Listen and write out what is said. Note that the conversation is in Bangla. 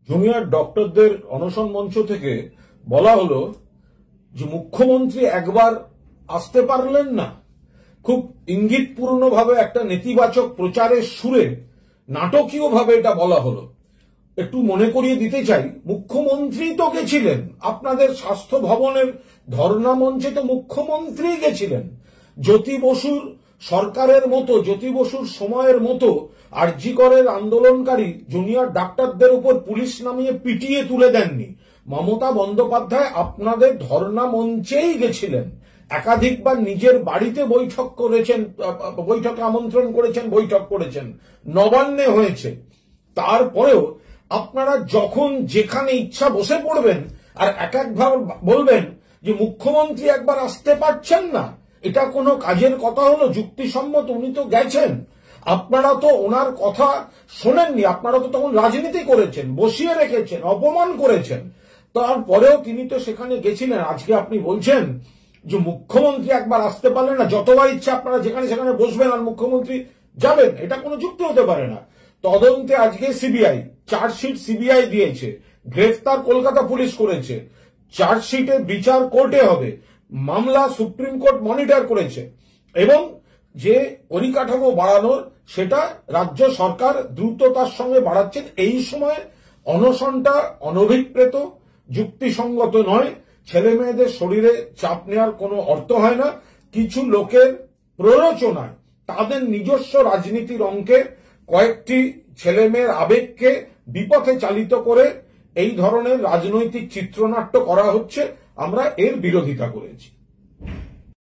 জুনিয়র ডক্টরদের অনশন মঞ্চ থেকে বলা হলো যে মুখ্যমন্ত্রী একবার আসতে পারলেন না। খুব ইঙ্গিতপূর্ণভাবে একটা নেতিবাচক প্রচারের সুরে নাটকীয়ভাবে এটা বলা হলো। একটু মনে করিয়ে দিতে চাই, মুখ্যমন্ত্রী তো গেছিলেন, আপনাদের স্বাস্থ্য ভবনের ধর্ণা মঞ্চে তো মুখ্যমন্ত্রী গেছিলেন। জ্যোতি বসুর সরকারের মতো, জ্যোতি বসুর সময়ের মতো আরজি করের আন্দোলনকারী জুনিয়র ডাক্তারদের উপর পুলিশ নামিয়ে পিটিয়ে তুলে দেননি। মমতা বন্দ্যোপাধ্যায় আপনাদের ধর্ণা মঞ্চেই গেছিলেন, একাধিকবার নিজের বাড়িতে বৈঠক করেছেন, বৈঠকে আমন্ত্রণ করেছেন, বৈঠক করেছেন, নবান্নে হয়েছে। তারপরেও আপনারা যখন যেখানে ইচ্ছা বসে পড়বেন আর এক একভাবে বলবেন যে মুখ্যমন্ত্রী একবার আসতে পারছেন না, এটা কোনো কাজের কথা হলো? যুক্তিসম্মত? উনি তো গেছেন, আপনারা তো ওনার কথা শোনেননি, আপনারা তো তখন রাজনীতি করেছেন, বসিয়ে রেখেছেন, অপমান করেছেন। তারপরেও তিনি তো সেখানে গেছিলেন। আজকে আপনি বলছেন যে মুখ্যমন্ত্রী একবার আসতে পারলেন না, যতবার ইচ্ছা আপনারা যেখানে সেখানে বসবেন আর মুখ্যমন্ত্রী যাবেন, এটা কোনো যুক্তি হতে পারে না। তদন্তে আজকে সিবিআই চার্জশিট সিবিআই দিয়েছে, গ্রেফতার কলকাতা পুলিশ করেছে, চার্জশিটে বিচার কোর্টে হবে, মামলা সুপ্রিম কোর্ট মনিটর করেছে, এবং যে পরিকাঠামো বাড়ানোর সেটা রাজ্য সরকার দ্রুততার সঙ্গে বাড়াচ্ছেন। এই সময় অনশনটা অনভিপ্রেত, যুক্তিসঙ্গত নয়। ছেলে মেয়েদের শরীরে চাপ নেওয়ার কোনো অর্থ হয় না। কিছু লোকের প্ররোচনায়, তাদের নিজস্ব রাজনীতির অঙ্কে কয়েকটি ছেলে মেয়ের আবেগকে বিপথে চালিত করে এই ধরনের রাজনৈতিক চিত্রনাট্য করা হচ্ছে। আমরা এর বিরোধিতা করেছি।